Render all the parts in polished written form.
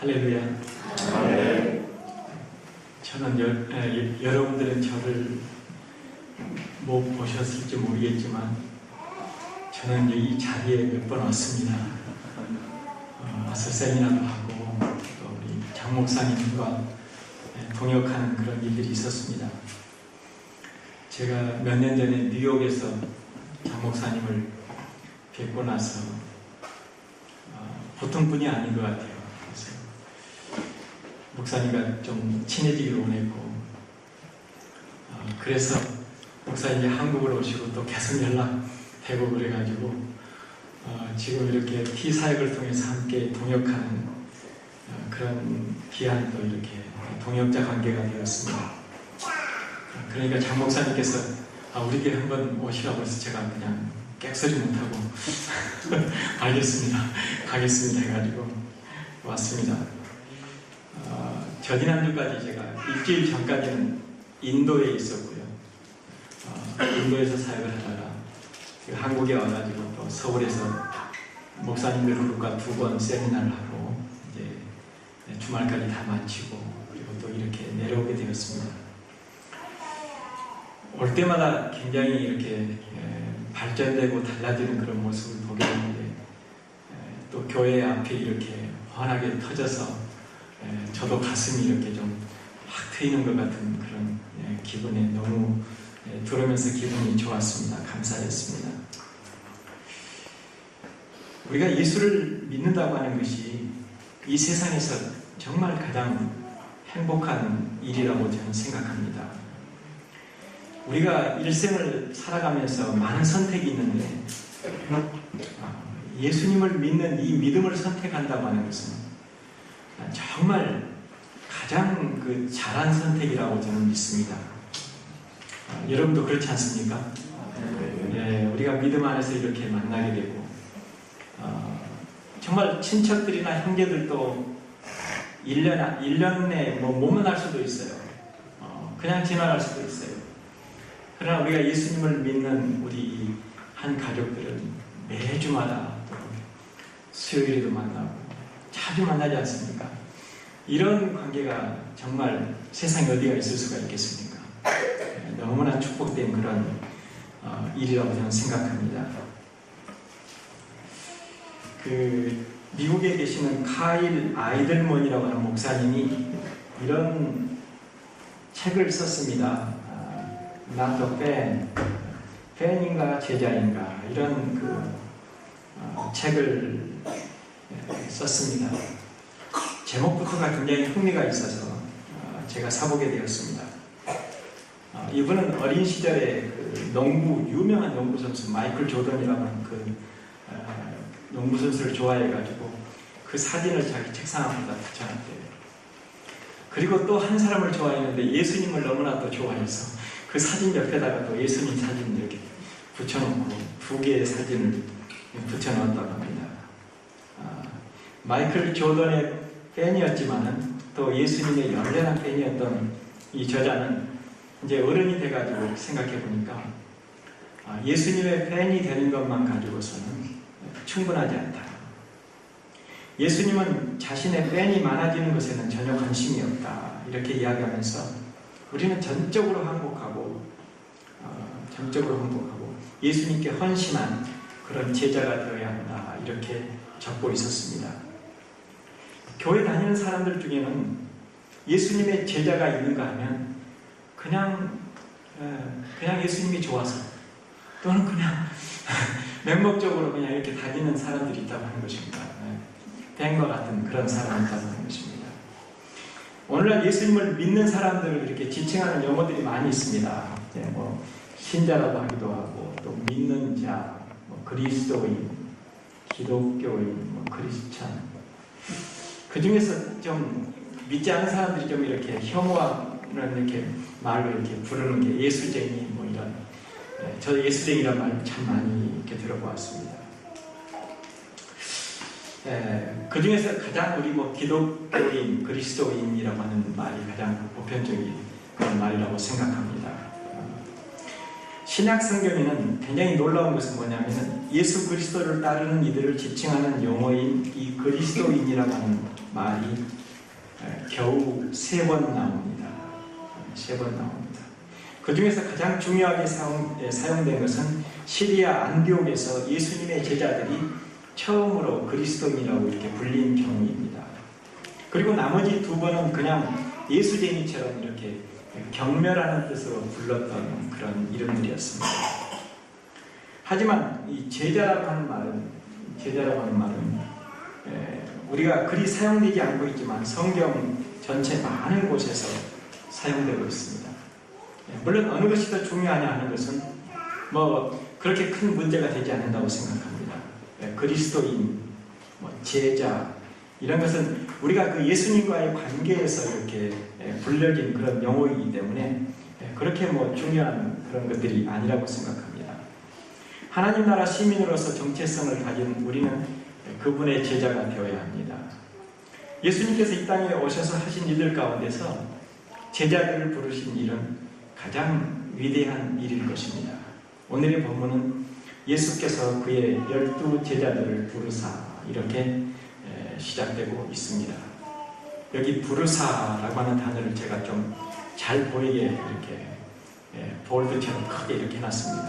할렐루야. 저는 여러분들은 저를 못 보셨을지 모르겠지만 저는 이 자리에 몇 번 왔습니다. 와서 세미나도 하고 또 우리 장 목사님과 동역하는 그런 일들이 있었습니다. 제가 몇 년 전에 뉴욕에서 장 목사님을 뵙고 나서 보통 분이 아닌 것 같아요. 그래서 목사님과 좀 친해지기를 원했고, 그래서 목사님이 한국으로 오시고 또 계속 연락되고 그래가지고 지금 이렇게 T사역을 통해서 함께 동역하는 그런 귀한 또 이렇게 동역자 관계가 되었습니다. 그러니까 장 목사님께서 우리 교회 한번 오시라고 해서 제가 그냥 객소리 못하고 알겠습니다, 가겠습니다 해가지고 왔습니다. 지난주까지 제가 일주일 전까지는 인도에 있었고요. 인도에서 사역을 하다가 한국에 와가지고 또 서울에서 목사님들 그룹과 2번 세미나를 하고 이제 주말까지 다 마치고 그리고 또 이렇게 내려오게 되었습니다. 올 때마다 굉장히 이렇게 발전되고 달라지는 그런 모습을 보게 되는데, 또 교회 앞에 이렇게 환하게 터져서 저도 가슴이 이렇게 좀 확 트이는 것 같은 그런 기분에 너무 들으면서 기분이 좋았습니다. 감사했습니다. 우리가 예수를 믿는다고 하는 것이 이 세상에서 정말 가장 행복한 일이라고 저는 생각합니다. 우리가 일생을 살아가면서 많은 선택이 있는데 예수님을 믿는 이 믿음을 선택한다고 하는 것은 정말 가장 잘한 선택이라고 저는 믿습니다. 여러분도 그렇지 않습니까? 우리가 믿음 안에서 이렇게 만나게 되고 정말 친척들이나 형제들도 1년 내에 못 만날 수도 있어요. 그냥 지나갈 수도 있어요. 그러나 우리가 예수님을 믿는 우리 한 가족들은 매주마다 또 수요일에도 만나고 자주 만나지 않습니까? 이런 관계가 정말 세상에 어디가 있을 수가 있겠습니까? 너무나 축복된 그런 일이라고 저는 생각합니다. 미국에 계시는 카일 아이들먼이라고 하는 목사님이 이런 책을 썼습니다. 나도 팬인가 제자인가 이런 책을 썼습니다. 제목부터가 굉장히 흥미가 있어서 제가 사보게 되었습니다. 이분은 어린 시절에 유명한 농구 선수 마이클 조던이라고 하는 농구 선수를 좋아해가지고 그 사진을 자기 책상 앞에다 붙여놨대요. 그리고 또 한 사람을 좋아했는데 예수님을 너무나 또 좋아해서 그 사진 옆에다가 또 예수님 사진을 이렇게 붙여놓고 2개의 사진을 붙여놓았다고 합니다. 마이클 조던의 팬이었지만은 또 예수님의 열렬한 팬이었던 이 저자는 이제 어른이 돼가지고 생각해 보니까 예수님의 팬이 되는 것만 가지고서는 충분하지 않다. 예수님은 자신의 팬이 많아지는 것에는 전혀 관심이 없다. 이렇게 이야기하면서 우리는 전적으로 항복하고 예수님께 헌신한 그런 제자가 되어야 한다. 이렇게 적고 있었습니다. 교회 다니는 사람들 중에는 예수님의 제자가 있는가 하면 그냥 예수님이 좋아서 또는 그냥 맹목적으로 그냥 이렇게 다니는 사람들이 있다고 하는 것입니다. 뱀과 같은 그런 사람이 있다고 하는 것입니다. 오늘날 예수님을 믿는 사람들을 이렇게 지칭하는 용어들이 많이 있습니다. 신자라고 하기도 하고 또 믿는 자, 그리스도인, 기독교인, 크리스찬. 그 중에서 좀 믿지 않는 사람들이 좀 이렇게 혐오하는 이렇게 말로 이렇게 부르는 게 예수쟁이 이런. 저도 예수쟁이라는 말을 참 많이 이렇게 들어보았습니다. 그 중에서 가장 우리 기독교인, 그리스도인이라고 하는 말이 가장 보편적인 그런 말이라고 생각합니다. 신약 성경에는 굉장히 놀라운 것은 뭐냐면 예수 그리스도를 따르는 이들을 지칭하는 용어인 이 그리스도인이라고 하는 말이 겨우 3번 나옵니다. 3번 나옵니다. 그 중에서 가장 중요하게 사용된 것은 시리아 안디옥에서 예수님의 제자들이 처음으로 그리스도인이라고 이렇게 불린 경우입니다. 그리고 나머지 2번은 그냥 예수쟁이처럼 이렇게 경멸하는 뜻으로 불렀던 그런 이름들이었습니다. 하지만 이 제자라고 하는 말은 우리가 그리 사용되지 않고 있지만 성경 전체 많은 곳에서 사용되고 있습니다. 물론 어느 것이 더 중요하냐 하는 것은 그렇게 큰 문제가 되지 않는다고 생각합니다. 그리스도인, 제자 이런 것은 우리가 그 예수님과의 관계에서 이렇게 불려진 그런 용어이기 때문에 그렇게 중요한 그런 것들이 아니라고 생각합니다. 하나님 나라 시민으로서 정체성을 가진 우리는 그분의 제자가 되어야 합니다. 예수님께서 이 땅에 오셔서 하신 일들 가운데서 제자들을 부르신 일은 가장 위대한 일일 것입니다. 오늘의 본문은 예수께서 그의 12 제자들을 부르사 이렇게 시작되고 있습니다. 여기 부르사라고 하는 단어를 제가 좀 잘 보이게 이렇게 볼드처럼 크게 이렇게 해놨습니다.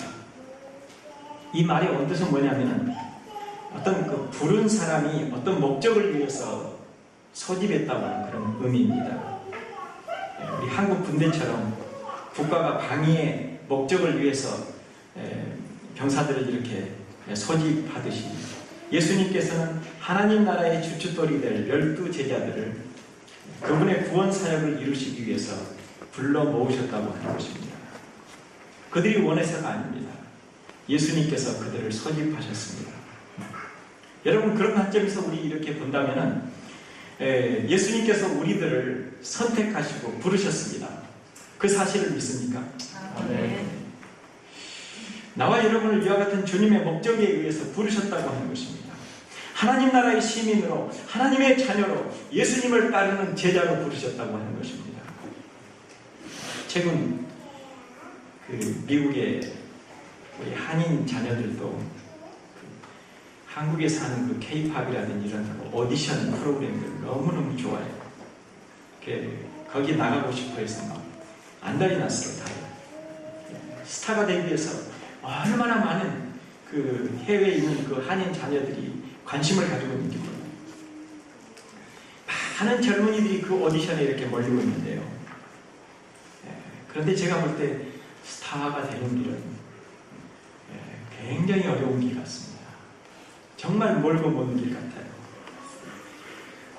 이 말의 원뜻은 뭐냐면은 어떤 그 부른 사람이 어떤 목적을 위해서 소집했다고 하는 그런 의미입니다. 우리 한국 군대처럼 국가가 방위의 목적을 위해서 병사들을 이렇게 소집하듯이 예수님께서는 하나님 나라의 주춧돌이 될 12 제자들을 그분의 구원 사역을 이루시기 위해서 불러 모으셨다고 하는 것입니다. 그들이 원해서가 아닙니다. 예수님께서 그들을 소집하셨습니다. 여러분, 그런 관점에서 우리 이렇게 본다면은 예수님께서 우리들을 선택하시고 부르셨습니다. 그 사실을 믿습니까? 네. 나와 여러분을 이와 같은 주님의 목적에 의해서 부르셨다고 하는 것입니다. 하나님 나라의 시민으로, 하나님의 자녀로, 예수님을 따르는 제자로 부르셨다고 하는 것입니다. 최근 미국의 우리 한인 자녀들도 한국에서 하는 그 K-팝이라든지 이런 오디션 프로그램들 너무너무 좋아해요. 거기 나가고 싶어 해서 막 안달이 났어요. 스타가 되기 위해서 얼마나 많은 그 해외에 있는 그 한인 자녀들이 관심을 가지고 있는지 몰라요. 많은 젊은이들이 그 오디션에 이렇게 몰리고 있는데요. 그런데 제가 볼 때 스타가 되는 길은 굉장히 어려운 길 같습니다. 정말 멀고 먼 길 같아요.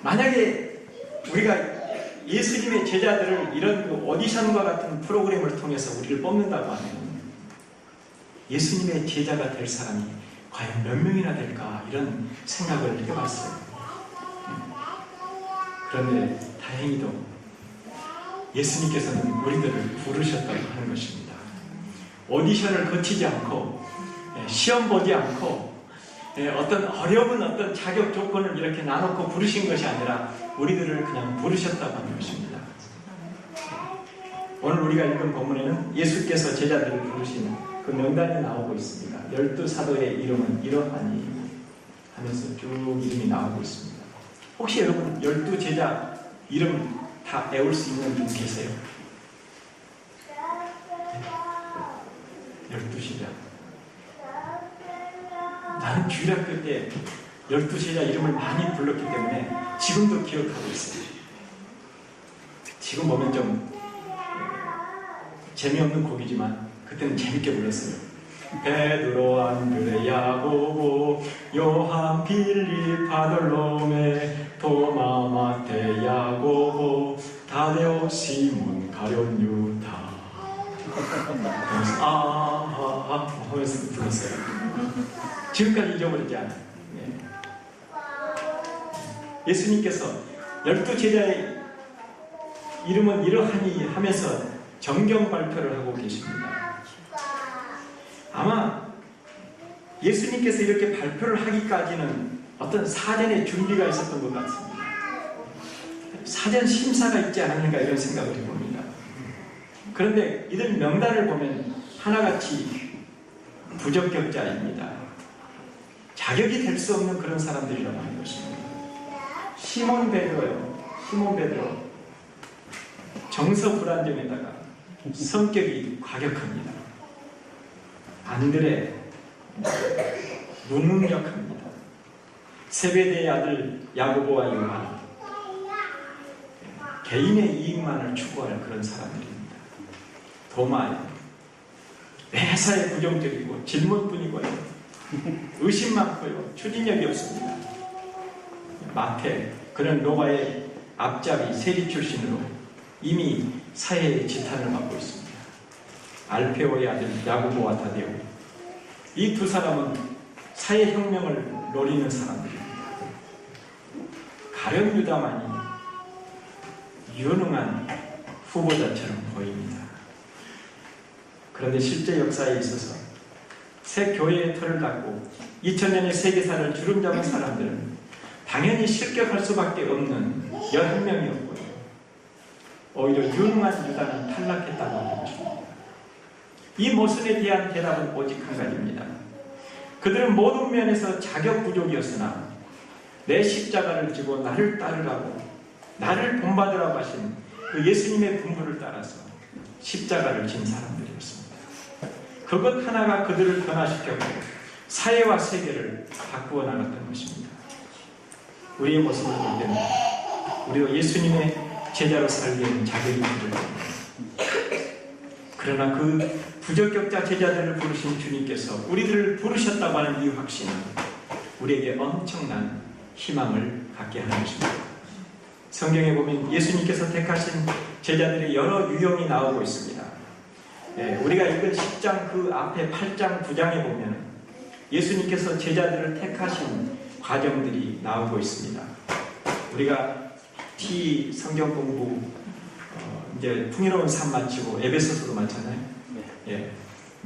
만약에 우리가 예수님의 제자들을 이런 그 오디션과 같은 프로그램을 통해서 우리를 뽑는다고 하면 예수님의 제자가 될 사람이 과연 몇 명이나 될까 이런 생각을 해봤어요. 그런데 다행히도 예수님께서는 우리들을 부르셨다고 하는 것입니다. 오디션을 거치지 않고 시험 보지 않고 어떤 어려운 어떤 자격 조건을 이렇게 나놓고 부르신 것이 아니라 우리들을 그냥 부르셨다고 하는 것입니다. 오늘 우리가 읽은 본문에는 예수께서 제자들을 부르신 그 명단이 나오고 있습니다. 12 사도의 이름은 이러하니 하면서 쭉 이름이 나오고 있습니다. 혹시 여러분 12 제자 이름 다 외울 수 있는 분 계세요? 12제자. 나는 주일학교 때 12제자 이름을 많이 불렀기 때문에 지금도 기억하고 있어요. 지금 보면 좀 재미없는 곡이지만 그때는 재밌게 불렀어요. 베드로, 안드레, 야고보, 요한, 필립, 바돌로메, 도마, 마테, 야고보, 다데오, 시몬, 가룟, 유다. 하면서 불렀어요. 지금까지 잊어버리지 않아요. 예수님께서 12 제자의 이름은 이러하니 하면서 정경 발표를 하고 계십니다. 아마 예수님께서 이렇게 발표를 하기까지는 어떤 사전의 준비가 있었던 것 같습니다. 사전 심사가 있지 않았는가 이런 생각을 해봅니다. 그런데 이들 명단을 보면 하나같이 부적격자입니다. 자격이 될 수 없는 그런 사람들이라고 하는 것입니다. 시몬 베드로요. 시몬 베드로. 정서 불안정에다가 성격이 과격합니다. 안드레 무능력합니다. 세베대의 아들 야고보와 요한, 개인의 이익만을 추구할 그런 사람들입니다. 도마요, 매사에 부정적이고 질문뿐이고요. 의심 많고요. 추진력이 없습니다. 마태, 그는 로마의 앞잡이 세리 출신으로 이미 사회의 지탄을 받고 있습니다. 알페오의 아들 야고보와 다데오, 이 두 사람은 사회혁명을 노리는 사람들입니다. 가룟 유다만이 유능한 후보자처럼 보입니다. 그런데 실제 역사에 있어서 새 교회의 틀을 닫고 2000년의 세계사를 주름잡은 사람들은 당연히 실격할 수밖에 없는 11명이었고요. 오히려 유능한 유다는 탈락했다고 하는 것입니다. 이 모순에 대한 대답은 오직 한 가지입니다. 그들은 모든 면에서 자격 부족이었으나 내 십자가를 지고 나를 따르라고, 나를 본받으라고 하신 그 예수님의 분부를 따라서 십자가를 진 사람들이었습니다. 그것 하나가 그들을 변화시켰고 사회와 세계를 바꾸어 나갔던 것입니다. 우리의 모습을 볼 때는 우리가 예수님의 제자로 살기에는 자격이 부족합니다. 그러나 그 부적격자 제자들을 부르신 주님께서 우리들을 부르셨다고 하는 이 확신은 우리에게 엄청난 희망을 갖게 하는 것입니다. 성경에 보면 예수님께서 택하신 제자들의 여러 유형이 나오고 있습니다. 우리가 읽은 10장 그 앞에 8장 9장에 보면 예수님께서 제자들을 택하신 과정들이 나오고 있습니다. 우리가 성경 공부 이제 풍요로운 삶 마치고 에베소서도 마쳤나요? 예,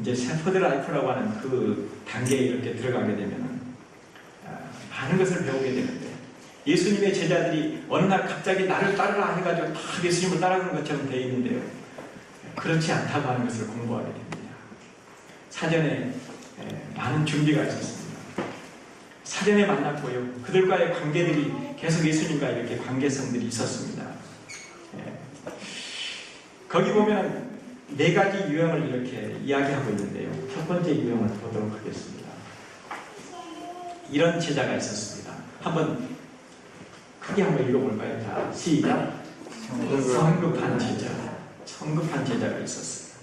이제 세퍼드 라이프라고 하는 그 단계에 이렇게 들어가게 되면 많은 것을 배우게 되는데, 예수님의 제자들이 어느 날 갑자기 나를 따르라 해가지고 다 예수님을 따라가는 것처럼 되어 있는데요, 그렇지 않다고 하는 것을 공부하게 됩니다. 사전에 많은 준비가 있었습니다. 사전에 만났고요, 그들과의 관계들이 계속 예수님과 이렇게 관계성들이 있었습니다. 거기 보면 4가지 유형을 이렇게 이야기하고 있는데요, 첫 번째 유형을 보도록 하겠습니다. 이런 제자가 있었습니다. 한번 크게 한번 읽어볼까요? 자, 시작. 성급한 제자. 성급한 제자가 있었어요.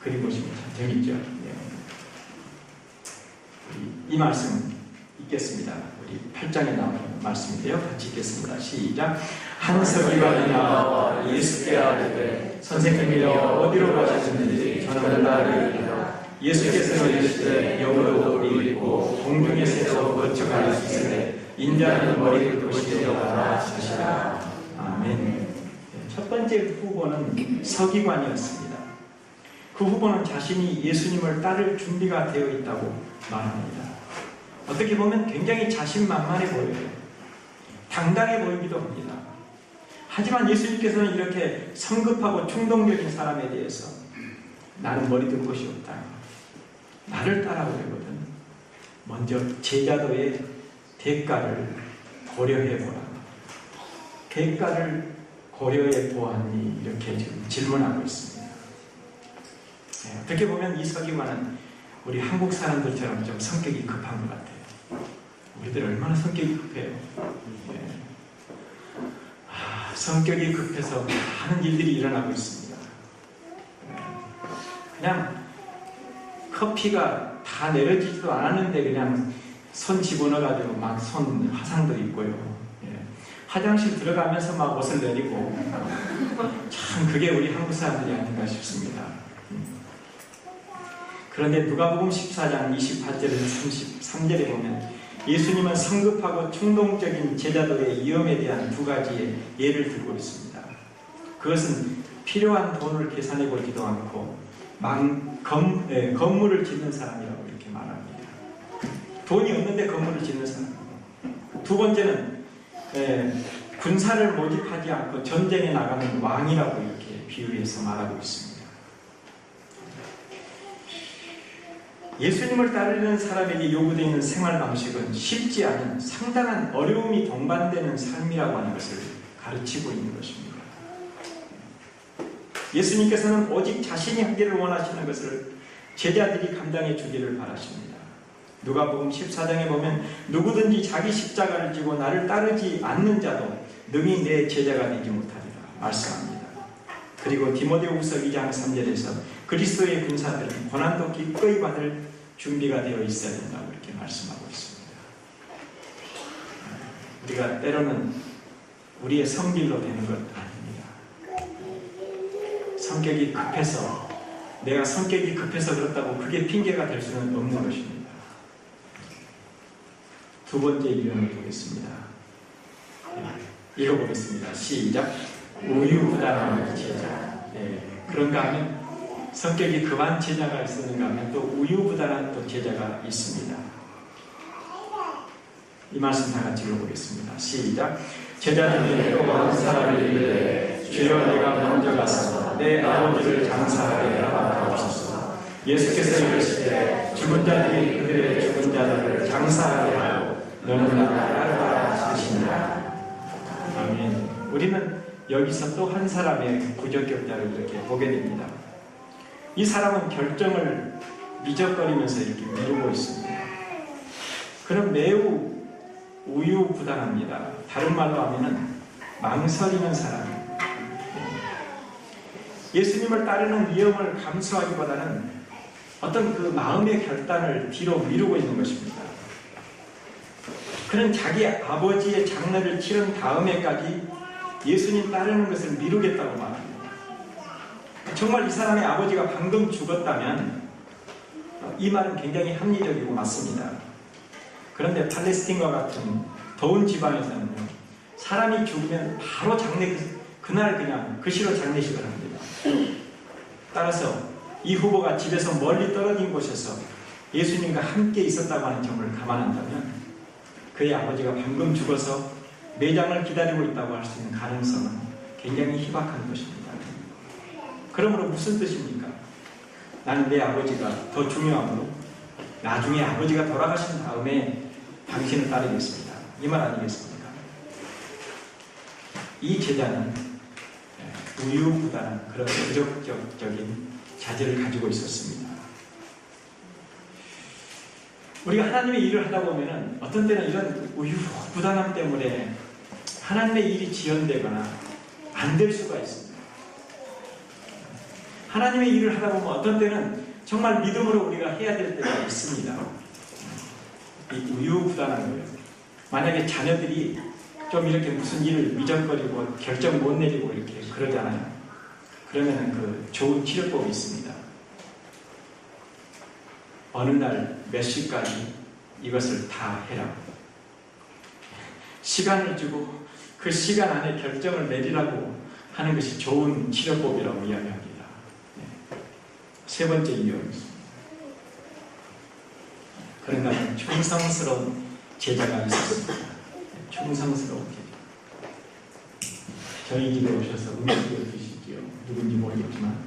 그림 보시면 참 재밌죠? 이 말씀 읽겠습니다. 우리 8장에 나오는 말씀인데요, 같이 읽겠습니다. 시작. 한 서기관이 나와 예수께 아뢰되 선생님이여 어디로 가셨는지 저는 나를. 예수께서 이르시되 여우도 입고 공중에 새서 거쳐갈 수 있으되 인자는 머리를 도시되어 가라 하시라. 아멘. 첫 번째 후보는 서기관이었습니다. 그 후보는 자신이 예수님을 따를 준비가 되어 있다고 말합니다. 어떻게 보면 굉장히 자신만만해 보여요. 당당해 보이기도 합니다. 하지만 예수님께서는 이렇게 성급하고 충동적인 사람에 대해서 나는 머리 들 곳이 없다, 나를 따라오려거든 먼저 제자도의 대가를 고려해보라, 대가를 고려해 보았니? 이렇게 지금 질문하고 있습니다. 어떻게 보면 이 서기관은 우리 한국 사람들처럼 좀 성격이 급한 것 같아요. 우리들 얼마나 성격이 급해요. 성격이 급해서 많은 일들이 일어나고 있습니다. 그냥 커피가 다 내려지지도 않았는데 그냥 손 집어넣어가지고 막 손 화상도 있고요. 화장실 들어가면서 막 옷을 내리고, 참 그게 우리 한국 사람들이 아닌가 싶습니다. 그런데 누가복음 14장 28절에서 33절에 보면 예수님은 성급하고 충동적인 제자도의 위험에 대한 2가지의 예를 들고 있습니다. 그것은 필요한 돈을 계산해 보지도 않고 건물을 짓는 사람이라고 이렇게 말합니다. 돈이 없는데 건물을 짓는 사람. 두 번째는 군사를 모집하지 않고 전쟁에 나가는 왕이라고 이렇게 비유해서 말하고 있습니다. 예수님을 따르는 사람에게 요구되어 있는 생활 방식은 쉽지 않은 상당한 어려움이 동반되는 삶이라고 하는 것을 가르치고 있는 것입니다. 예수님께서는 오직 자신이 하기를 원하시는 것을 제자들이 감당해 주기를 바라십니다. 누가복음 14장에 보면 누구든지 자기 십자가를 지고 나를 따르지 않는 자도 능히 내 제자가 되지 못하리라 말씀합니다. 그리고 디모데후서 2장 3절에서 그리스도의 군사들은 고난도 기꺼이 받을 준비가 되어 있어야 된다고 이렇게 말씀하고 있습니다. 우리가 때로는 우리의 성질로 되는 것 아닙니다. 성격이 급해서 내가 성격이 급해서 그렇다고 그게 핑계가 될 수는 없는 것입니다. 두 번째 유형을 보겠습니다. 읽어보겠습니다. 시작. 우유부단한 제자. 그런가 하면 성격이 급한 제자가 있었는가 하면 또 우유부단한 또 제자가 있습니다. 이 말씀 다 같이 읽어보겠습니다. 시작. 제자들이 또 많은 사람을 이르되 주여 내가 먼저 가서 내 아버지를 장사하게 하옵소서. 예수께서 이르시되 죽은 자들이 그들의 죽은 자들을 장사하게 하고 너는 나를 따르라 하시니라. 아멘. 우리는 여기서 또 한 사람의 부적격자를 이렇게 보게 됩니다. 이 사람은 결정을 미적거리면서 이렇게 미루고 있습니다. 그는 매우 우유부단합니다. 다른 말로 하면은 망설이는 사람입니다. 예수님을 따르는 위험을 감수하기보다는 어떤 그 마음의 결단을 뒤로 미루고 있는 것입니다. 그는 자기 아버지의 장례를 치른 다음에까지 예수님 따르는 것을 미루겠다고 말합니다. 정말 이 사람의 아버지가 방금 죽었다면 이 말은 굉장히 합리적이고 맞습니다. 그런데 팔레스틴과 같은 더운 지방에서는 사람이 죽으면 바로 그날 그냥 그 시로 장례식을 합니다. 따라서 이 후보가 집에서 멀리 떨어진 곳에서 예수님과 함께 있었다고 하는 점을 감안한다면 그의 아버지가 방금 죽어서 매장을 기다리고 있다고 할 수 있는 가능성은 굉장히 희박한 것입니다. 그러므로 무슨 뜻입니까? 나는 내 아버지가 더 중요하므로 나중에 아버지가 돌아가신 다음에 당신을 따르겠습니다. 이 말 아니겠습니까? 이 제자는 우유부단한 그런 부적격적인 자질을 가지고 있었습니다. 우리가 하나님의 일을 하다 보면 어떤 때는 이런 우유부단함 때문에 하나님의 일이 지연되거나 안 될 수가 있습니다. 하나님의 일을 하다 보면 어떤 때는 정말 믿음으로 우리가 해야 될 때가 있습니다. 이 우유부단한 거예요. 만약에 자녀들이 좀 이렇게 무슨 일을 미적거리고 결정 못 내리고 이렇게 그러잖아요. 그러면은 그 좋은 치료법이 있습니다. 어느 날 몇 시까지 이것을 다 해라. 시간을 주고 그 시간 안에 결정을 내리라고 하는 것이 좋은 치료법이라고 이야기합니다. 세 번째 이유입니다. 그런가 하면 충성스러운 제자가 있었습니다. 충성스러운 제자. 저희 집에 오셔서 음식을 드시지요. 누군지 모르겠지만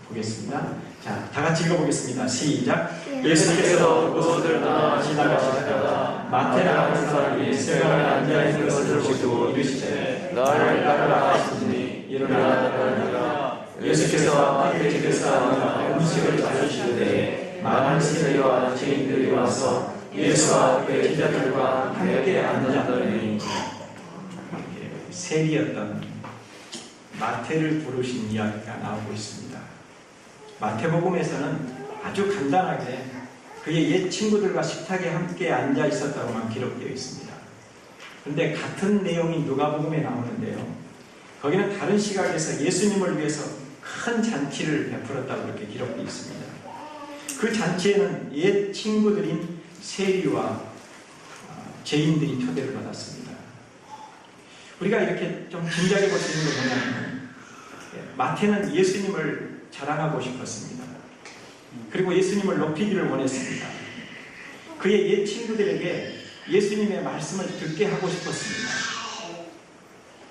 보겠습니다. 자, 다 같이 읽어보겠습니다. 시작. 예수께서 그곳을 떠나 지나가시다가 마태라 하는 사람이 세간에 앉아있는 것을 보시고 이르시되 나를 따르라 하시니 일어나 따르니라. 예수께서 마태의 집에서 앉아 음식을 차리시되 많은 세리와 죄인들이 와서 예수와 그의 제자들과 함께 앉았더니 세리였던 마태를 부르신 이야기가 나오고 있습니다. 마태복음에서는 아주 간단하게 그의 옛 친구들과 식탁에 함께 앉아 있었다고만 기록되어 있습니다. 그런데 같은 내용이 누가복음에 나오는데요. 거기는 다른 시각에서 예수님을 위해서 큰 잔치를 베풀었다고 이렇게 기록되어 있습니다. 그 잔치에는 옛 친구들인 세리와 죄인들이 초대를 받았습니다. 우리가 이렇게 좀 짐작해 볼 수 있는 게 뭐냐면 마태는 예수님을 자랑하고 싶었습니다. 그리고 예수님을 높이기를 원했습니다. 그의 옛 친구들에게 예수님의 말씀을 듣게 하고 싶었습니다.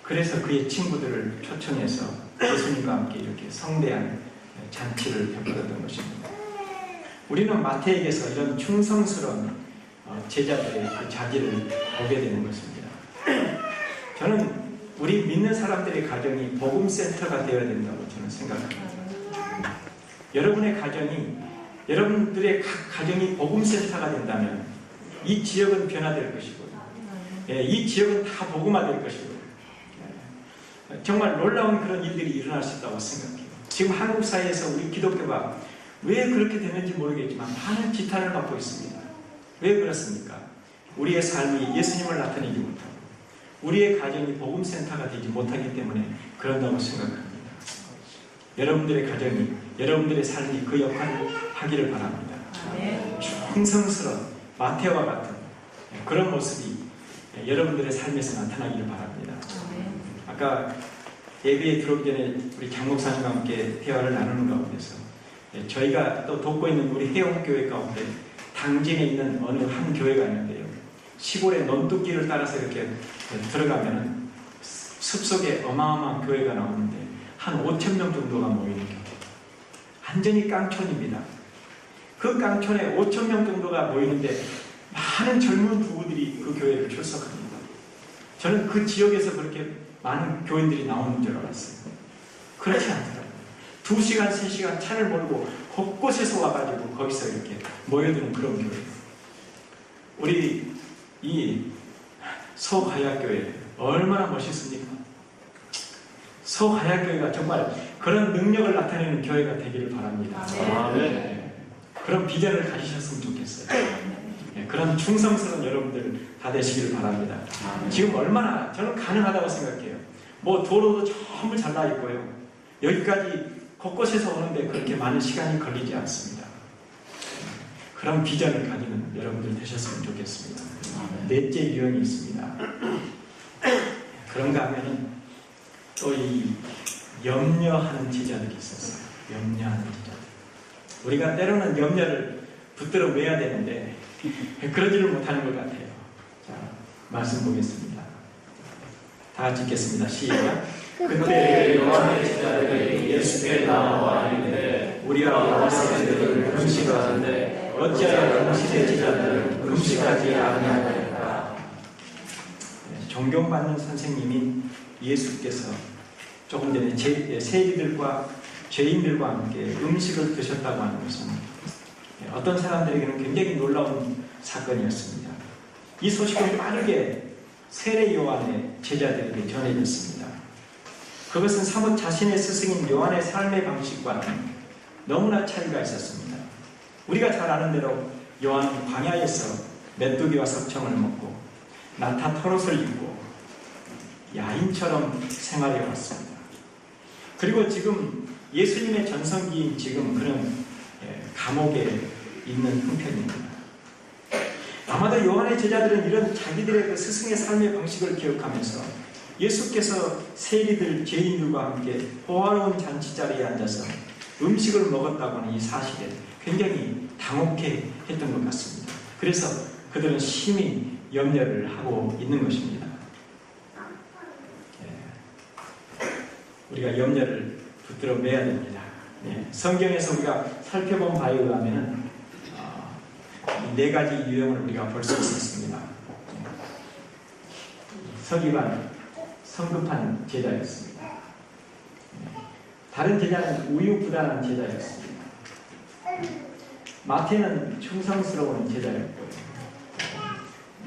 그래서 그의 친구들을 초청해서 예수님과 함께 이렇게 성대한 잔치를 베풀었던 것입니다. 우리는 마태에게서 이런 충성스러운 제자들의 그 자질을 보게 되는 것입니다. 저는 우리 믿는 사람들의 가정이 복음센터가 되어야 된다고 저는 생각합니다. 여러분의 가정이, 여러분들의 각 가정이 복음센터가 된다면 이 지역은 변화될 것이고, 이 지역은 다 복음화될 것이고, 정말 놀라운 그런 일들이 일어날 수 있다고 생각해요. 지금 한국 사회에서 우리 기독교가 왜 그렇게 되는지 모르겠지만 많은 지탄을 받고 있습니다. 왜 그렇습니까? 우리의 삶이 예수님을 나타내지 못하고 우리의 가정이 복음센터가 되지 못하기 때문에 그런다고 생각합니다. 여러분들의 가정이, 여러분들의 삶이 그 역할을 하기를 바랍니다. 충성스러운 마태와 같은 그런 모습이 여러분들의 삶에서 나타나기를 바랍니다. 아까 예배에 들어오기 전에 우리 장 목사님과 함께 대화를 나누는 가운데서 저희가 또 돕고 있는 우리 해용교회 가운데 당진에 있는 어느 한 교회가 있는데요. 시골의 논뚝길을 따라서 이렇게 들어가면 숲속에 어마어마한 교회가 나오는데 한 5,000명 정도가 모이는 교회. 완전히 깡촌입니다. 그 깡촌에 5,000명 정도가 모이는데 많은 젊은 부부들이 그 교회를 출석합니다. 저는 그 지역에서 그렇게 많은 교인들이 나오는 줄 알았어요. 그렇지 않더라고요. 2시간, 3시간 차를 몰고 곳곳에서 와가지고 거기서 이렇게 모여드는 그런 교회. 우리 이 서가야교회 얼마나 멋있습니까? 서가야교회가 정말 그런 능력을 나타내는 교회가 되기를 바랍니다. 네. 그런 비전을 가지셨으면 좋겠어요. 네. 그런 충성스러운 여러분들 다 되시기를 바랍니다. 지금 얼마나 저는 가능하다고 생각해요. 뭐 도로도 전부 잘나 있고요. 여기까지 곳곳에서 오는데 그렇게 많은 시간이 걸리지 않습니다. 그런 비전을 가지는 여러분들 되셨으면 좋겠습니다. 넷째 유형이 있습니다. 그런가 하면은 또 이 염려하는 제자들이 있었어요. 염려하는 제자들. 우리가 때로는 염려를 붙들어 매야 되는데 그러지를 못하는 것 같아요. 자, 말씀 보겠습니다. 다 같이 읽겠습니다. 시작. 그때 요한의 제자들이 예수께 나와 이르되 우리와 바리새인들은 금식하는데 어찌하여 당신의 제자들은 금식하지 아니하나이까. 존경받는 선생님인 예수께서 조금 전에 세리들과 죄인들과 함께 음식을 드셨다고 하는 것은 어떤 사람들에게는 굉장히 놀라운 사건이었습니다. 이 소식은 빠르게 세례 요한의 제자들에게 전해졌습니다. 그것은 사뭇 자신의 스승인 요한의 삶의 방식과는 너무나 차이가 있었습니다. 우리가 잘 아는 대로 요한은 광야에서 메뚜기와 석청을 먹고 나타 털옷을 입고 야인처럼 생활해 왔습니다. 그리고 지금 예수님의 전성기인 지금 그런 감옥에 있는 형편입니다. 아마도 요한의 제자들은 이런 자기들의 그 스승의 삶의 방식을 기억하면서 예수께서 세리들, 죄인들과 함께 호화로운 잔치자리에 앉아서 음식을 먹었다고 하는 이 사실에 굉장히 당혹해 했던 것 같습니다. 그래서 그들은 심히 염려를 하고 있는 것입니다. 우리가 염려를 붙들어 매야 됩니다. 성경에서 우리가 살펴본 바에 의하면 네 가지 유형을 우리가 볼 수 있습니다. 서기관, 성급한 제자였습니다. 다른 제자는 우유부단한 제자였습니다. 마태는 충성스러운 제자였고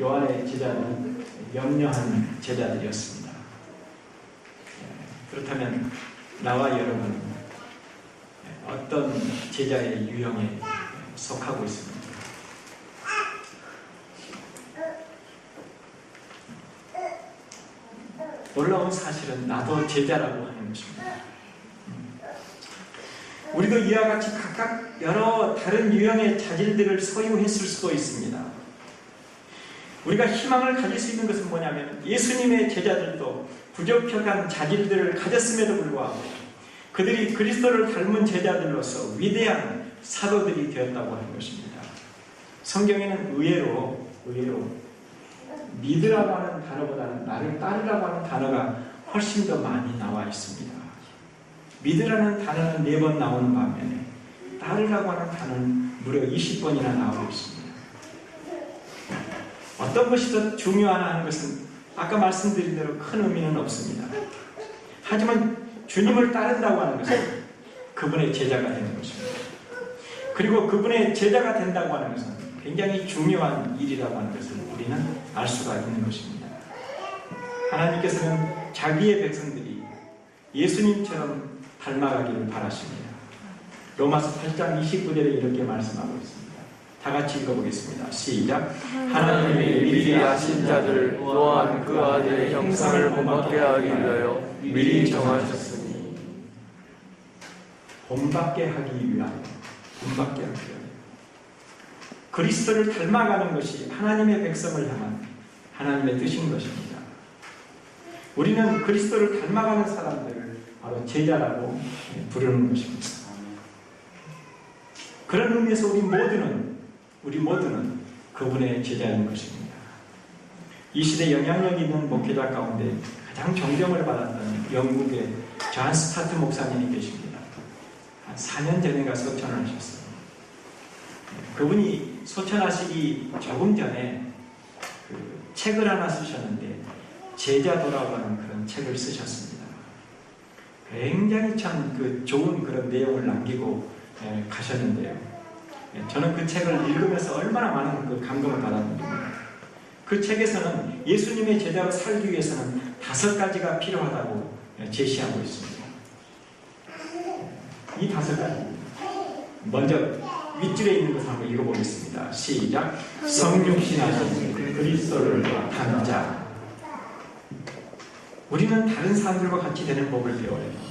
요한의 제자는 염려한 제자들이었습니다. 그렇다면 나와 여러분은 어떤 제자의 유형에 속하고 있습니까? 놀라운 사실은 나도 제자라고 하는 것입니다. 우리도 이와 같이 각각 여러 다른 유형의 자질들을 소유했을 수도 있습니다. 우리가 희망을 가질 수 있는 것은 뭐냐면 예수님의 제자들도 부적격한 자질들을 가졌음에도 불구하고 그들이 그리스도를 닮은 제자들로서 위대한 사도들이 되었다고 하는 것입니다. 성경에는 의외로 믿으라고 하는 단어보다는 나를 따르라고 하는 단어가 훨씬 더 많이 나와 있습니다. 믿으라는 단어는 4번 나오는 반면에 따르라고 하는 단어는 무려 20번이나 나오고 있습니다. 어떤 것이 더 중요하나 하는 것은 아까 말씀드린 대로 큰 의미는 없습니다. 하지만 주님을 따른다고 하는 것은 그분의 제자가 되는 것입니다. 그리고 그분의 제자가 된다고 하는 것은 굉장히 중요한 일이라고 하는 것을 우리는 알 수가 있는 것입니다. 하나님께서는 자기의 백성들이 예수님처럼 닮아가기를 바라십니다. 로마서 8장 29절에 이렇게 말씀하고 있습니다. 다 같이 읽어보겠습니다. 시작. 하나님이 미리 아신 자들 또한 그 아들의 형상을 본받게 하기 위하여 미리 정하셨으니. 본받게 하기 위하여, 본받게 하기 위하여. 그리스도를 닮아가는 것이 하나님의 백성을 향한 하나님의 뜻인 것입니다. 우리는 그리스도를 닮아가는 사람들을 바로 제자라고 부르는 것입니다. 그런 의미에서 우리 모두는 그분의 제자인 것입니다. 이 시대 영향력 있는 목회자 가운데 가장 존경을 받았던 영국의 존 스타트 목사님이 계십니다. 한 4년 전에 소천을 하셨어요. 그분이 소천하시기 조금 전에 책을 하나 쓰셨는데 제자 돌아가는 그런 책을 쓰셨습니다. 굉장히 참 좋은 그런 내용을 남기고 가셨는데요. 저는 그 책을 읽으면서 얼마나 많은 감동을 받았는지. 그 책에서는 예수님의 제자로 살기 위해서는 5가지가 필요하다고 제시하고 있습니다. 이 5가지. 먼저 윗줄에 있는 것을 한번 읽어보겠습니다. 시작. 성육신하신 그리스도를 닮은 자. 우리는 다른 사람들과 같이 되는 법을 배워야 합니다.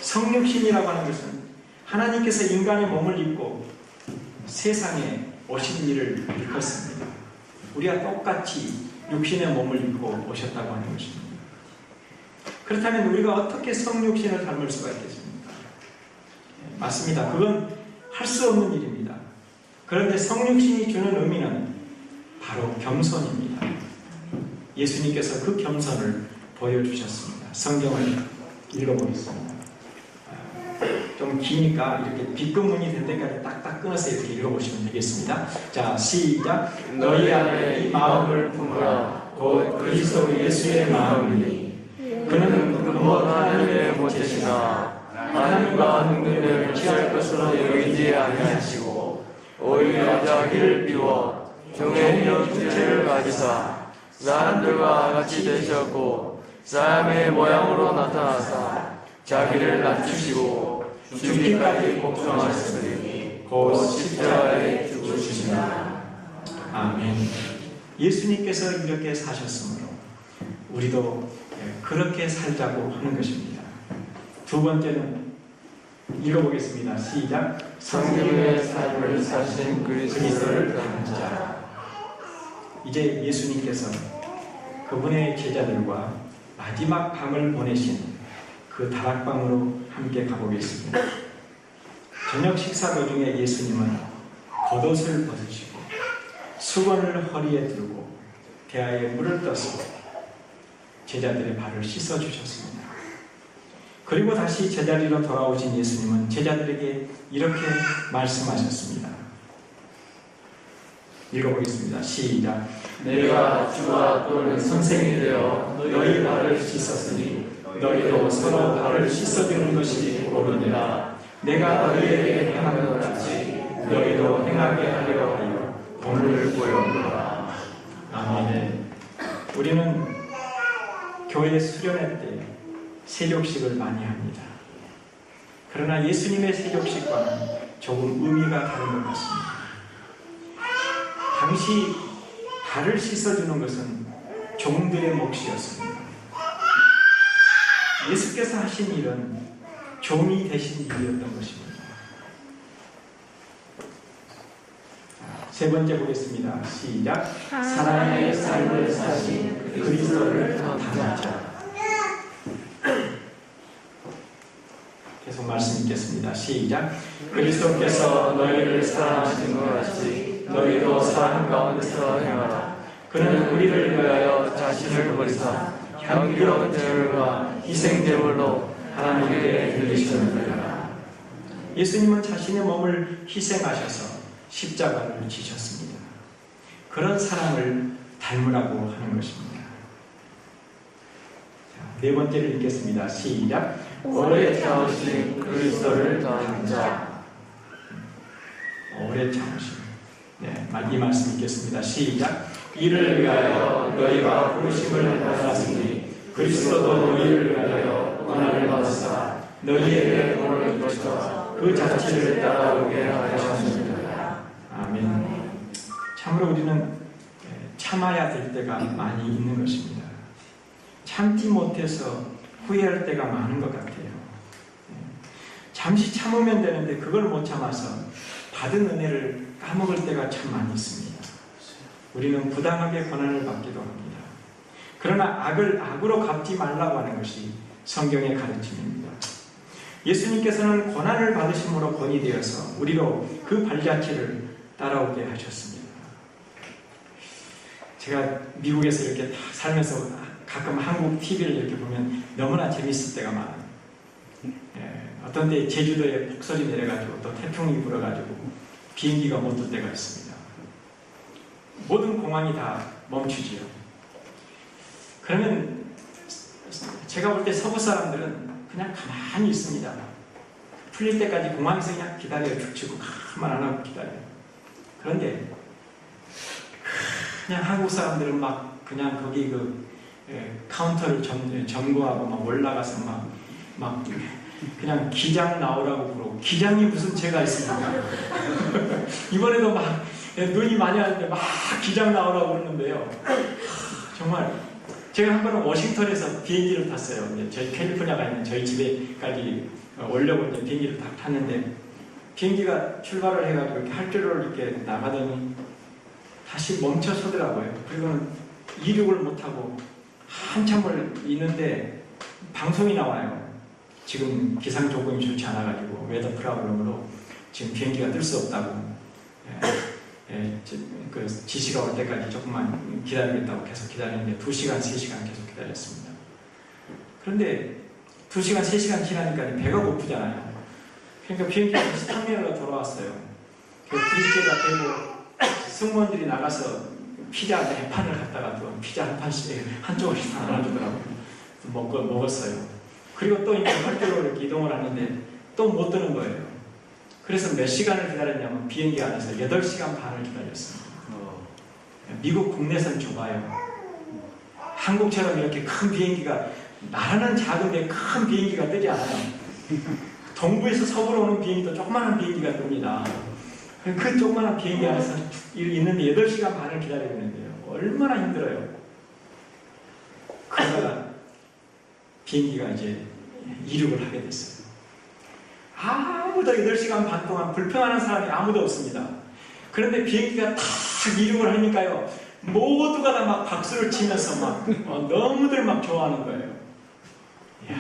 성육신이라고 하는 것은 하나님께서 인간의 몸을 입고 세상에 오신 일을 일컫습니다. 우리가 똑같이 육신의 몸을 입고 오셨다고 하는 것입니다. 그렇다면 우리가 어떻게 성육신을 닮을 수가 있겠습니까? 맞습니다. 그건 할 수 없는 일입니다. 그런데 성육신이 주는 의미는 바로 겸손입니다. 예수님께서 그 겸손을 보여주셨습니다. 성경을 읽어보겠습니다. 좀 기니까 이렇게 빗금문이 될 때까지 딱딱 끊어서 이렇게 읽어보시면 되겠습니다. 자, 시작. 너희 안에 이 마음을 품으라. 곧 그리스도 예수의 마음이니 그는 근본 하나님의 모태시나 하나님과 능력을 취할 것으로 여기지 아니하시고 오히려 자기를 비워 종의 형체를 가지사 사람들과 같이 되셨고 사람의 모양으로 나타나사 자기를 낮추시고 죽기까지 복종하셨으니 곧 십자가에 죽으시니라. 아멘. 예수님께서 이렇게 사셨으므로 우리도 그렇게 살자고 하는 것입니다. 두 번째는 읽어보겠습니다. 시작. 성령의 삶을 사신 그리스도를 닮은 자. 이제 예수님께서 그분의 제자들과 마지막 밤을 보내신 그 다락방으로 함께 가보겠습니다. 저녁 식사 도중에 예수님은 겉옷을 벗으시고 수건을 허리에 들고 대야에 물을 떠서 제자들의 발을 씻어주셨습니다. 그리고 다시 제자리로 돌아오신 예수님은 제자들에게 이렇게 말씀하셨습니다. 읽어보겠습니다. 시작. 내가 주와 또는 선생이 되어 너희 발을 씻었으니 너희도 서로 발을 씻어주는 것이 옳으니라. 내가 너희에게 행한 것 같이 너희도 행하게 하려 하여 본을 보여주라. 아멘. 우리는 교회 수련회 때 세족식을 많이 합니다. 그러나 예수님의 세족식과는 조금 의미가 다른 것 같습니다. 당시 발을 씻어주는 것은 종들의 몫이었습니다. 예수께서 하신 일은 종이 되신 일이었던 것입니다. 세 번째 보겠습니다. 시작. 사랑의 삶을 사신 그리스도를 닮은 자. 계속 말씀 읽겠습니다. 시작. 그리스도께서 너희를 사랑하신 것 같이 너희도 사랑 가운데서 행하라. 그는 우리를 위하여 자신을 버리사 향기로운 제물과 희생 제물로 하나님께 드리셨느니라. 예수님은 자신의 몸을 희생하셔서 십자가를 지셨습니다. 그런 사랑을 닮으라고 하는 것입니다. 자, 네 번째를 읽겠습니다. 시작. 오래 참으신 그리스도를 더한 자. 오래 참으심. 네, 이 말씀 읽겠습니다. 시작. 이를 위하여 너희가 부르심을 받았으니 그리스도도 너희를 위하여 고난을 받으사 너희에게 본을 거쳐 그 자체를 따라오게 하셨습니다. 아멘. 참으로 우리는 참아야 될 때가 많이 있는 것입니다. 참지 못해서 후회할 때가 많은 것 같아요. 잠시 참으면 되는데 그걸 못 참아서 받은 은혜를 까먹을 때가 참 많이 있습니다. 우리는 부당하게 고난을 받기도 합니다. 그러나 악을 악으로 갚지 말라고 하는 것이 성경의 가르침입니다. 예수님께서는 고난을 받으심으로 본이 되어서 우리로 그 발자취를 따라오게 하셨습니다. 제가 미국에서 이렇게 다 살면서 가끔 한국 TV를 이렇게 보면 너무나 재밌을 때가 많아요. 어떤 때 제주도에 폭설이 내려가지고 또 태풍이 불어가지고 비행기가 못 뜰 때가 있습니다. 모든 공항이 다 멈추지요. 그러면 제가 볼 때 서부 사람들은 그냥 가만히 있습니다. 풀릴 때까지 공항에서 그냥 기다려요. 죽치고 가만 안 하고 기다려요. 그런데 그냥 한국 사람들은 막 그냥 거기 그 카운터를 점거하고 막 올라가서 막 그냥 기장 나오라고 그러고, 기장이 무슨 죄가 있습니까? 이번에도 막 눈이 많이 왔는데 막 기장 나오라고 그러는데요. 정말 제가 한 번은 워싱턴에서 비행기를 탔어요. 이제 저희 캘리포니아가 있는 저희 집에까지 오려고 이제 비행기를 딱 탔는데, 비행기가 출발을 해가지고 이렇게 할주로 이렇게 나가더니 다시 멈춰 서더라고요. 그리고는 이륙을 못하고 한참을 있는데 방송이 나와요. 지금 기상 조건이 좋지 않아가지고 웨더 프로블럼으로 지금 비행기가 뜰 수 없다고, 그 지시가 올 때까지 조금만 기다리겠다고 계속 기다렸는데 2시간, 3시간 계속 기다렸습니다. 그런데 2시간, 3시간 지나니까 배가 고프잖아요. 그러니까 비행기가 다시 터미널로 돌아왔어요. 그 브릿지에다 대고 승무원들이 나가서 피자 4판을 갖다가 또 피자 한 판씩 한쪽씩 다 나눠주더라고요. 먹었어요. 그리고 또 이제 활주로로 이렇게 이동을 하는데 또 못 뜨는 거예요. 그래서 몇 시간을 기다렸냐면 비행기 안에서 8시간 반을 기다렸습니다. 미국 국내선 좁아요. 한국처럼 이렇게 큰 비행기가, 나라는 작은데 큰 비행기가 뜨지 않아요. 동부에서 서부로 오는 비행기도 조그마한 비행기가 뜹니다. 그 조그마한 비행기 안에서 있는데 8시간 반을 기다리고 있는데요. 얼마나 힘들어요. 그러다가 비행기가 이제 이륙을 하게 됐어요. 아무도 8시간 반 동안 불평하는 사람이 아무도 없습니다. 그런데 비행기가 탁 이륙을 하니까요, 모두가 다 막 박수를 치면서 막 너무들 막 좋아하는 거예요. 이야,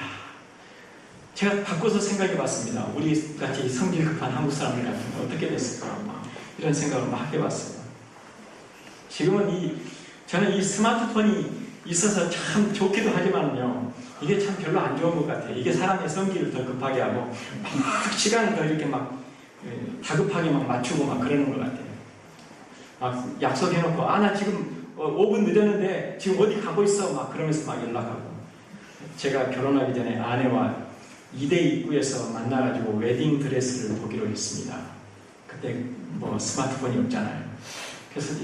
제가 바꿔서 생각해 봤습니다. 우리 같이 성질 급한 한국 사람들 같으면 어떻게 됐을까, 막 이런 생각을 막 해봤어요. 지금은 저는 이 스마트폰이 있어서 참 좋기도 하지만요, 이게 참 별로 안 좋은 것 같아요. 이게 사람의 성기를 더 급하게 하고 막 시간을 더 이렇게 막 다급하게 막 맞추고 막 그러는 것 같아요. 막 약속해놓고, 나 지금 5분 늦었는데 지금 어디 가고 있어, 막 그러면서 막 연락하고. 제가 결혼하기 전에 아내와 2대 입구에서 만나가지고 웨딩 드레스를 보기로 했습니다. 그때 뭐 스마트폰이 없잖아요. 그래서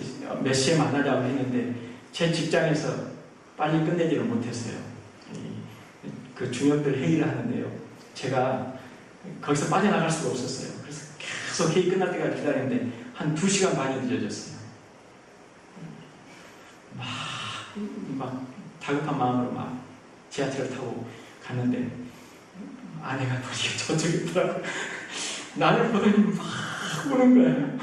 몇 시에 만나자고 했는데 제 직장에서 빨리 끝내지를 못했어요. 그 중역들 회의를 하는데요, 제가 거기서 빠져나갈 수가 없었어요. 그래서 계속 회의 끝날 때까지 기다렸는데 한 2시간 반이 늦어졌어요. 막 다급한 마음으로 막 지하철을 타고 갔는데 아내가 보니까 저쪽에 있더라고요. 나를 보더니 막 우는 거예요.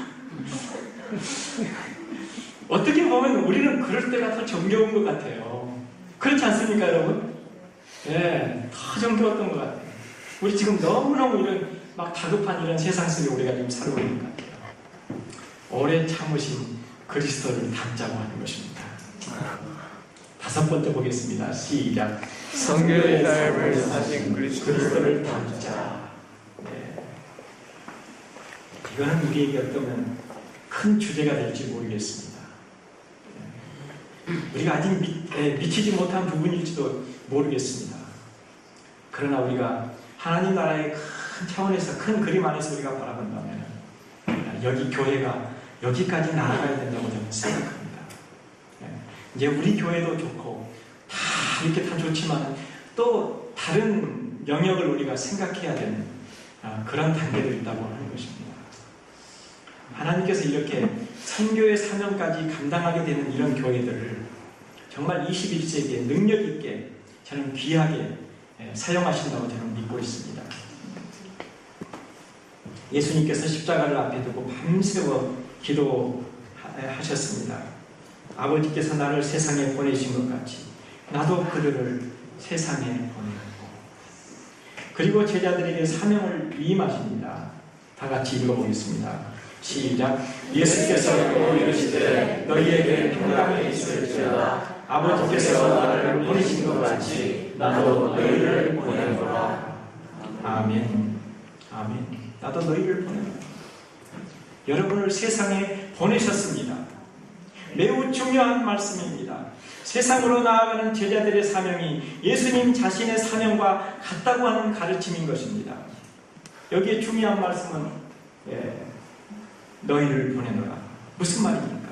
어떻게 보면 우리는 그럴 때가 더 정겨운 것 같아요. 그렇지 않습니까, 여러분? 네, 더 정겨웠던 것 같아요. 우리 지금 너무너무 이런 막 다급한 이런 세상 속에 우리가 지금 살고 있는 것 같아요. 오래 참으신 그리스도를 닮자고 하는 것입니다. 5번째 보겠습니다. 시작. 성교의 삶을 사신 그리스도를 닮자. 네. 이거는 우리에게 어쩌면 큰 주제가 될지 모르겠습니다. 우리가 아직 미치지 못한 부분일지도 모르겠습니다. 그러나 우리가 하나님 나라의 큰 차원에서, 큰 그림 안에서 우리가 바라본다면 여기 교회가 여기까지 나아가야 된다고 저는 생각합니다. 이제 우리 교회도 좋고 다 이렇게 다 좋지만 또 다른 영역을 우리가 생각해야 되는 그런 단계도 있다고 하는 것입니다. 하나님께서 이렇게 선교의 사명까지 감당하게 되는 이런 교회들을 정말 21세기에 능력 있게 저는 귀하게 사용하신다고 저는 믿고 있습니다. 예수님께서 십자가를 앞에 두고 밤새워 기도하셨습니다. 아버지께서 나를 세상에 보내신 것 같이 나도 그들을 세상에 보내고, 그리고 제자들에게 사명을 위임하십니다. 다 같이 읽어보겠습니다. 시작. 예수께서 또 이르시되 너희에게 평강이 있을지어다. 아버지께서 나를 보내신 것 같이 나도 너희를 보내노라. 아멘. 아멘. 나도 너희를 보내노라. 여러분을 세상에 보내셨습니다. 매우 중요한 말씀입니다. 세상으로 나아가는 제자들의 사명이 예수님 자신의 사명과 같다고 하는 가르침인 것입니다. 여기에 중요한 말씀은 너희를 보내노라. 무슨 말입니까?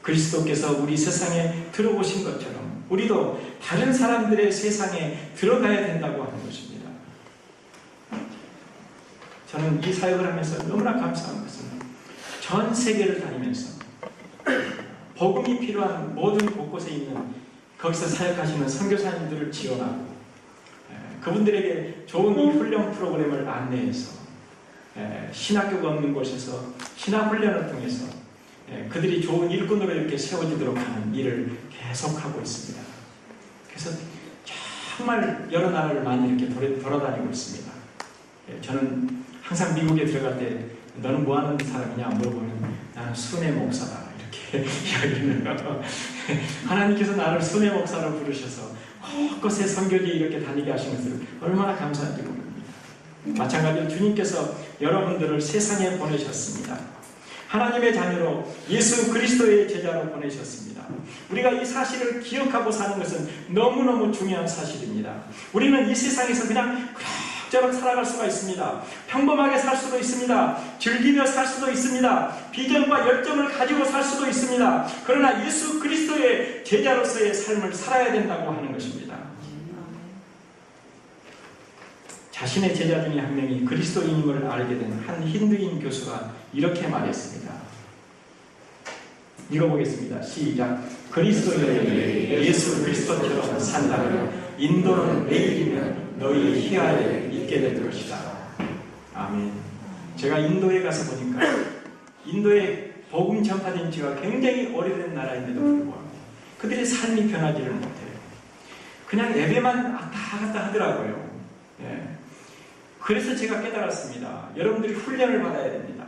그리스도께서 우리 세상에 들어오신 것처럼 우리도 다른 사람들의 세상에 들어가야 된다고 하는 것입니다. 저는 이 사역을 하면서 너무나 감사한 것은 전 세계를 다니면서 복음이 필요한 모든 곳곳에 있는 거기서 사역하시는 선교사님들을 지원하고 그분들에게 좋은 이 훈련 프로그램을 안내해서 신학교가 없는 곳에서 신학훈련을 통해서 그들이 좋은 일꾼으로 이렇게 세워지도록 하는 일을 계속하고 있습니다. 그래서 정말 여러 나라를 많이 이렇게 돌아다니고 있습니다. 저는 항상 미국에 들어갈 때 너는 뭐 하는 사람이냐 물어보면 나는 순회 목사다 이렇게 이야기를 해요. 하나님께서 나를 순회 목사로 부르셔서 곳곳에 선교지에 이렇게 다니게 하신 것을 얼마나 감사한지 모릅니다. 마찬가지로 주님께서 여러분들을 세상에 보내셨습니다. 하나님의 자녀로 예수 그리스도의 제자로 보내셨습니다. 우리가 이 사실을 기억하고 사는 것은 너무너무 중요한 사실입니다. 우리는 이 세상에서 그냥 그럭저럭 살아갈 수가 있습니다. 평범하게 살 수도 있습니다. 즐기며 살 수도 있습니다. 비전과 열정을 가지고 살 수도 있습니다. 그러나 예수 그리스도의 제자로서의 삶을 살아야 된다고 하는 것입니다. 자신의 제자 중에 한 명이 그리스도인임을 알게 된 한 힌두인 교수가 이렇게 말했습니다. 읽어보겠습니다. 시작. 그리스도인들이 예수 그리스도처럼 산다면 인도는 내일이면 너희 희하에 있게 될 것이다. 아멘. 제가 인도에 가서 보니까 인도의 복음 전파된 지가 굉장히 오래된 나라인데도 불구하고 그들의 삶이 변하지를 못해요. 그냥 예배만 왔다 갔다 하더라고요. 그래서 제가 깨달았습니다. 여러분들이 훈련을 받아야 됩니다.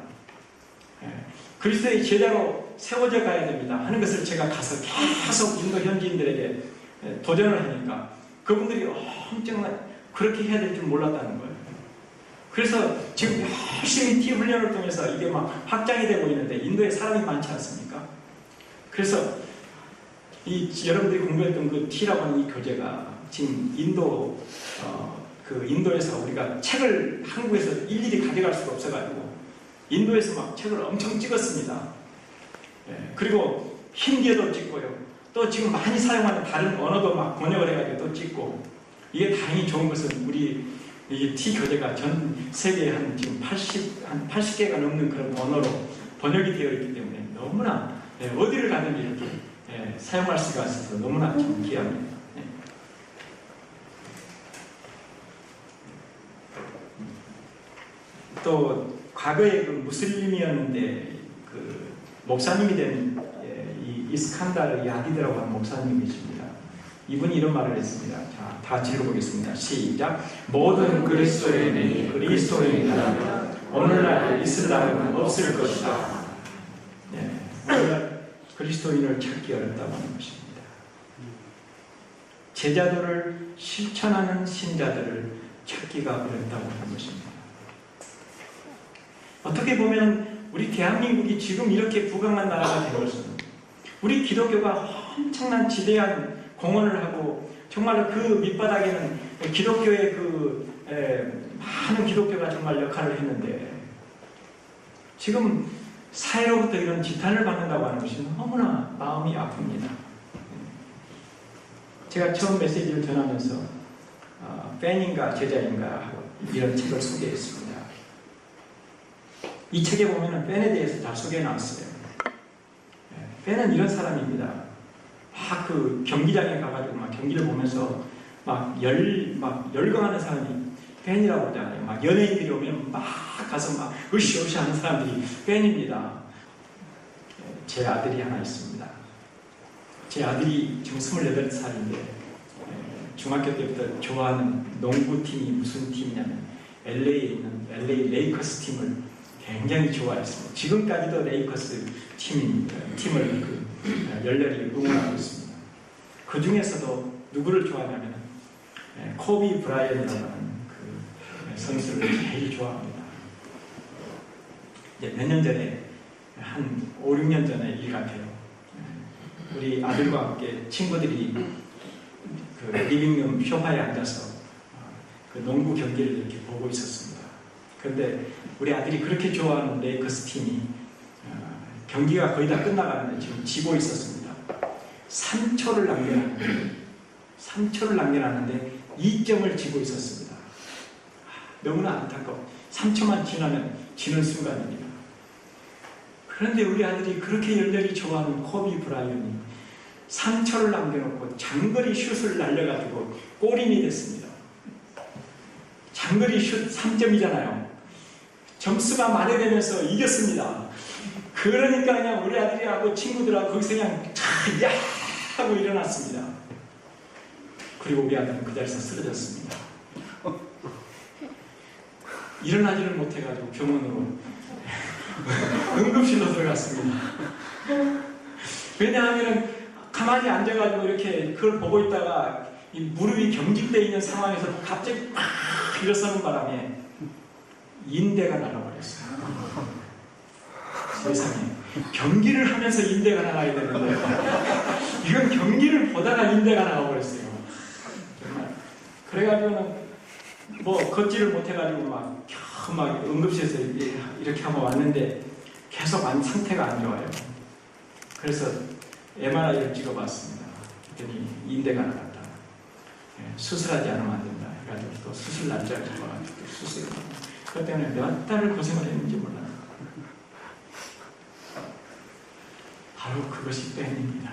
그리스도의 제자로 세워져 가야 됩니다 하는 것을 제가 가서 계속 인도 현지인들에게 도전을 하니까 그분들이 엄청난 그렇게 해야 될 줄 몰랐다는 거예요. 그래서 지금 열심히 T 훈련을 통해서 이게 막 확장이 되고 있는데 인도에 사람이 많지 않습니까? 그래서 여러분들이 공부했던 그 T라고 하는 이 교재가 지금 인도에서 우리가 책을 한국에서 일일이 가져갈 수가 없어가지고 인도에서 막 책을 엄청 찍었습니다. 그리고 힌디에도 찍고요. 또 지금 많이 사용하는 다른 언어도 막 번역을 해가지고 또 찍고 이게 다행히 좋은 것은 우리 이 T 교재가 전 세계에 지금 80개가 넘는 그런 언어로 번역이 되어 있기 때문에 너무나 어디를 가든지 이렇게 사용할 수가 있어서 너무나 참 귀합니다. 또 과거에 그 무슬림이었는데 그 목사님이 된 이 이스칸다르 야디드라고 하는 목사님이 계십니다. 이분이 이런 말을 했습니다. 자, 다 읽어보겠습니다. 시작. 모든 그리스도인이 그리스도인이라면 오늘날 이슬람은 없을 것이다. 오늘날 그리스도인을 찾기 어렵다고 하는 것입니다. 제자도를 실천하는 신자들을 찾기가 어렵다고 하는 것입니다. 어떻게 보면 우리 대한민국이 지금 이렇게 부강한 나라가 된 것은 우리 기독교가 엄청난 지대한 공헌을 하고 정말 그 밑바닥에는 기독교의 많은 기독교가 정말 역할을 했는데 지금 사회로부터 이런 지탄을 받는다고 하는 것이 너무나 마음이 아픕니다. 제가 처음 메시지를 전하면서 팬인가 제자인가 하고 이런 책을 소개했습니다. 이 책에 보면 팬에 대해서 다 소개해 놨어요. 팬은 이런 사람입니다. 그 경기장에 가가지고 막 경기를 보면서 막 열광하는 사람이 팬이라고 하잖아요. 막 연예인들이 오면 막 가서 막 으쌰으쌰 하는 사람들이 팬입니다. 제 아들이 하나 있습니다. 제 아들이 지금 28살인데 중학교 때부터 좋아하는 농구팀이 무슨 팀이냐면 LA에 있는 LA 레이커스 팀을 굉장히 좋아했습니다. 지금까지도 레이커스 팀을 열렬히 응원하고 있습니다. 그 중에서도 누구를 좋아하냐면 코비 브라이언이라고 하는 그 선수를 제일 좋아합니다. 이제 몇 년 전에 한 5, 6년 전에 일 같아요. 우리 아들과 함께 친구들이 그 리빙룸 소파에 앉아서 그 농구 경기를 이렇게 보고 있었습니다. 그런데 우리 아들이 그렇게 좋아하는 레이커스 팀이 경기가 거의 다 끝나가는데 지금 지고 있었습니다. 3초를 남겨놨는데 2점을 지고 있었습니다. 너무나 안타까워. 3초만 지나면 지는 순간입니다. 그런데 우리 아들이 그렇게 열렬히 좋아하는 코비 브라이언이 3초를 남겨놓고 장거리 슛을 날려가지고 골인이 됐습니다. 장거리 슛 3점이잖아요. 점수가 만회되면서 이겼습니다. 그러니까 그냥 우리 아들이하고 친구들하고 거기서 그냥 야 하고 일어났습니다. 그리고 우리 아들은 그 자리에서 쓰러졌습니다. 일어나지를 못해가지고 병원으로 응급실로 들어갔습니다. 왜냐하면 가만히 앉아가지고 이렇게 그걸 보고 있다가 이 무릎이 경직되어 있는 상황에서 갑자기 팍 일어서는 바람에 인대가 날아버렸어요. 세상에 경기를 하면서 인대가 나가야 되는데 이건 경기를 보다가 인대가 나가버렸어요. 정말 그래가지고는 뭐 걷지를 못해가지고 막 응급실에서 이렇게 하고 왔는데 계속 상태가 안 좋아요. 그래서 MRI를 찍어봤습니다. 그랬더니 인대가 나갔다. 수술하지 않으면 안 된다. 해가지고 또 수술 날짜를 잡아가지고 수술을 하고 그것 때문에 몇 달을 고생을 했는지 몰라요. 바로 그것이 팬입니다.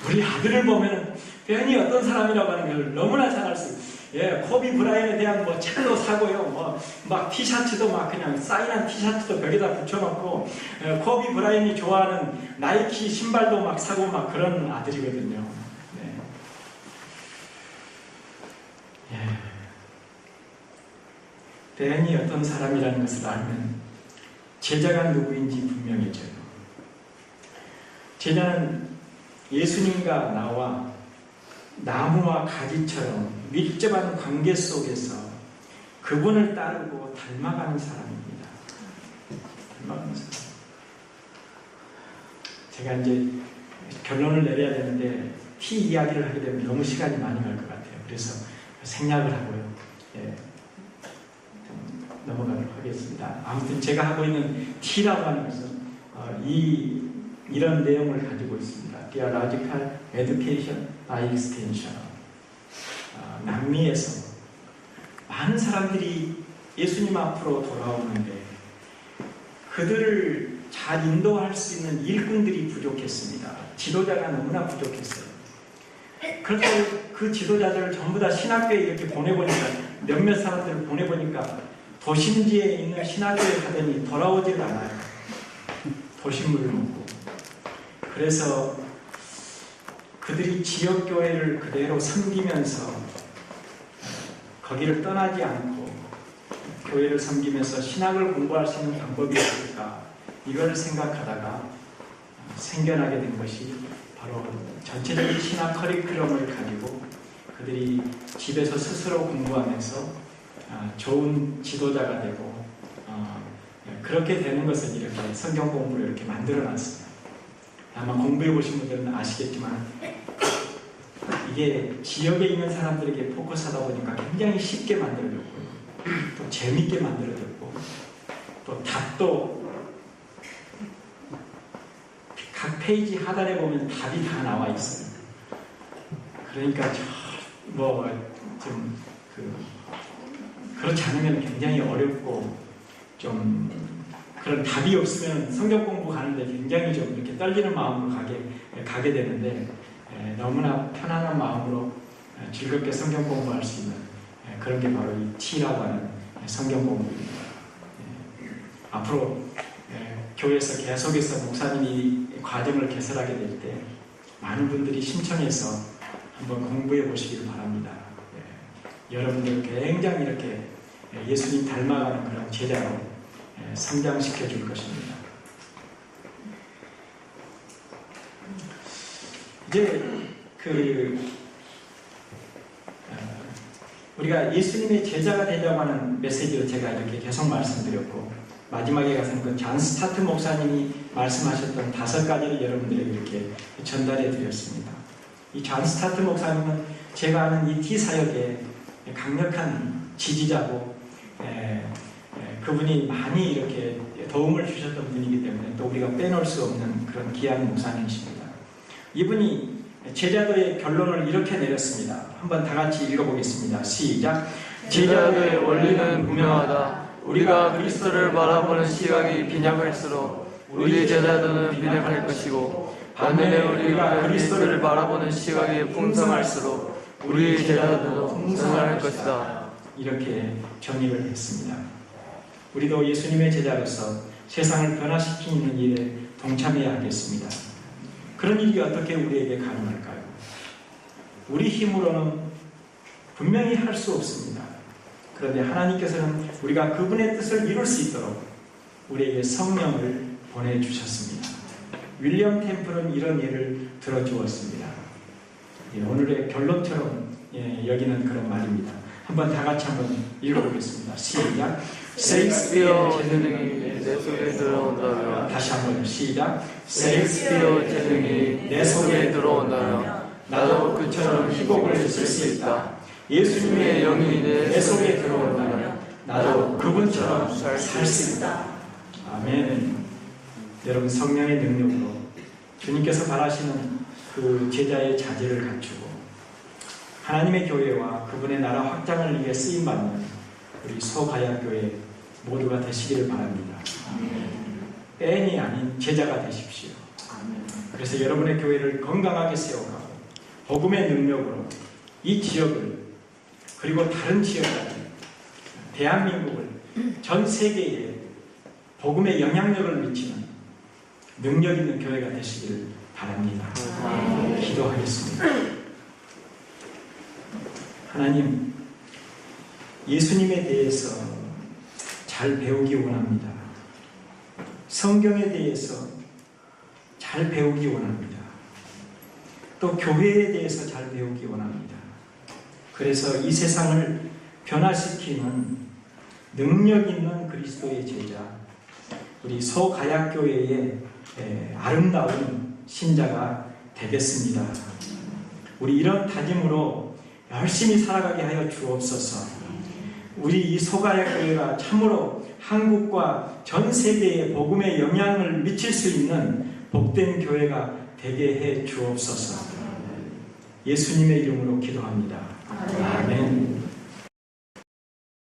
우리 아들을 보면 팬이 어떤 사람이라고 하는 걸 너무나 잘 알 수 있어요. 코비 브라이언에 대한 뭐 책도 사고요. 막 티셔츠도 막 그냥 사인한 티셔츠도 벽에다 붙여놓고 코비 브라이언이 좋아하는 나이키 신발도 막 사고 막 그런 아들이거든요. 팬이 어떤 사람이라는 것을 알면 제자가 누구인지 분명해져요. 제자는 예수님과 나와 나무와 가지처럼 밀접한 관계 속에서 그분을 따르고 닮아가는 사람입니다. 닮아가는 사람. 제가 이제 결론을 내려야 되는데 T 이야기를 하게 되면 너무 시간이 많이 갈 것 같아요. 그래서 생략을 하고요. 좀 넘어가도록 하겠습니다. 아무튼 제가 하고 있는 T라고 하는 것은 이런 내용을 가지고 있습니다. Theological Education by Extension. 남미에서 많은 사람들이 예수님 앞으로 돌아오는데 그들을 잘 인도할 수 있는 일꾼들이 부족했습니다. 지도자가 너무나 부족했어요. 그렇다고 그 지도자들을 전부 다 신학교에 이렇게 보내보니까 몇몇 사람들을 보내보니까 도심지에 있는 신학교에 가더니 돌아오질 않아요. 도심물을 먹고. 그래서 그들이 지역교회를 그대로 섬기면서 거기를 떠나지 않고 교회를 섬기면서 신학을 공부할 수 있는 방법이 없을까 이거를 생각하다가 생겨나게 된 것이 바로 전체적인 신학 커리큘럼을 가지고 그들이 집에서 스스로 공부하면서 좋은 지도자가 되고 그렇게 되는 것을 이렇게 성경 공부를 이렇게 만들어놨습니다. 아마 공부해 보신 분들은 아시겠지만 이게 지역에 있는 사람들에게 포커스하다 보니까 굉장히 쉽게 만들어졌고 또 재밌게 만들어졌고 또 답도 각 페이지 하단에 보면 답이 다 나와 있어요. 그러니까 그렇지 않으면 굉장히 어렵고 좀 그런 답이 없으면 성경 공부 가는데 굉장히 좀 이렇게 떨리는 마음으로 가게 되는데 너무나 편안한 마음으로 즐겁게 성경 공부할 수 있는 그런 게 바로 이 T라고 하는 성경 공부입니다. 앞으로 교회에서 계속해서 목사님이 과정을 개설하게 될 때 많은 분들이 신청해서 한번 공부해 보시길 바랍니다. 여러분들 굉장히 이렇게 예수님 닮아가는 그런 제자로 성장시켜 줄 것입니다. 이제 우리가 예수님의 제자가 되자고 하는 메시지를 제가 이렇게 계속 말씀드렸고 마지막에 가서는 그 존 스타트 목사님이 말씀하셨던 5가지를 여러분들에게 이렇게 전달해 드렸습니다. 이 존 스타트 목사님은 제가 아는 이 T사역의 강력한 지지자고 그분이 많이 이렇게 도움을 주셨던 분이기 때문에 또 우리가 빼놓을 수 없는 그런 귀한 목사님이십니다. 이분이 제자도의 결론을 이렇게 내렸습니다. 한번 다 같이 읽어보겠습니다. 시작. 제자도의 원리는 분명하다. 우리가 그리스도를 바라보는 시각이 빈약할수록 우리 제자도는 빈약할 것이고 반면에 우리가 그리스도를 바라보는 시각이 풍성할수록 우리 제자도도 풍성할 것이다. 이렇게 정의를 했습니다. 우리도 예수님의 제자로서 세상을 변화시키는 일에 동참해야 하겠습니다. 그런 일이 어떻게 우리에게 가능할까요? 우리 힘으로는 분명히 할 수 없습니다. 그런데 하나님께서는 우리가 그분의 뜻을 이룰 수 있도록 우리에게 성령을 보내주셨습니다. 윌리엄 템플은 이런 예를 들어주었습니다. 오늘의 결론처럼 여기는 그런 말입니다. 한번 다 같이 한번 읽어보겠습니다. 시작. 셰익스피어 재능이 내 속에 들어온다면 다시 한번 시작. 셰익스피어 재능이 내 속에 들어온다면 나도 그처럼 희곡을 쓸 수 있다. 예수님의 영이 내 속에 들어온다면 나도 그분처럼 살 수 있다. 아멘. 여러분 성령의 능력으로 주님께서 바라시는 그 제자의 자질을 갖추고 하나님의 교회와 그분의 나라 확장을 위해 쓰임받는 우리 소가야교회 모두가 되시기를 바랍니다. 뺀이 아닌 제자가 되십시오. 그래서 여러분의 교회를 건강하게 세워가고 복음의 능력으로 이 지역을 그리고 다른 지역까지 대한민국을 전 세계에 복음의 영향력을 미치는 능력 있는 교회가 되시기를 바랍니다. 기도하겠습니다. 하나님, 예수님에 대해서 잘 배우기 원합니다. 성경에 대해서 잘 배우기 원합니다. 또 교회에 대해서 잘 배우기 원합니다. 그래서 이 세상을 변화시키는 능력 있는 그리스도의 제자, 우리 소가약교회의 아름다운 신자가 되겠습니다. 우리 이런 다짐으로 열심히 살아가게 하여 주옵소서. 우리 이 소가약교회가 참으로 한국과 전 세계에 복음의 영향을 미칠 수 있는 복된 교회가 되게 해 주옵소서. 예수님의 이름으로 기도합니다.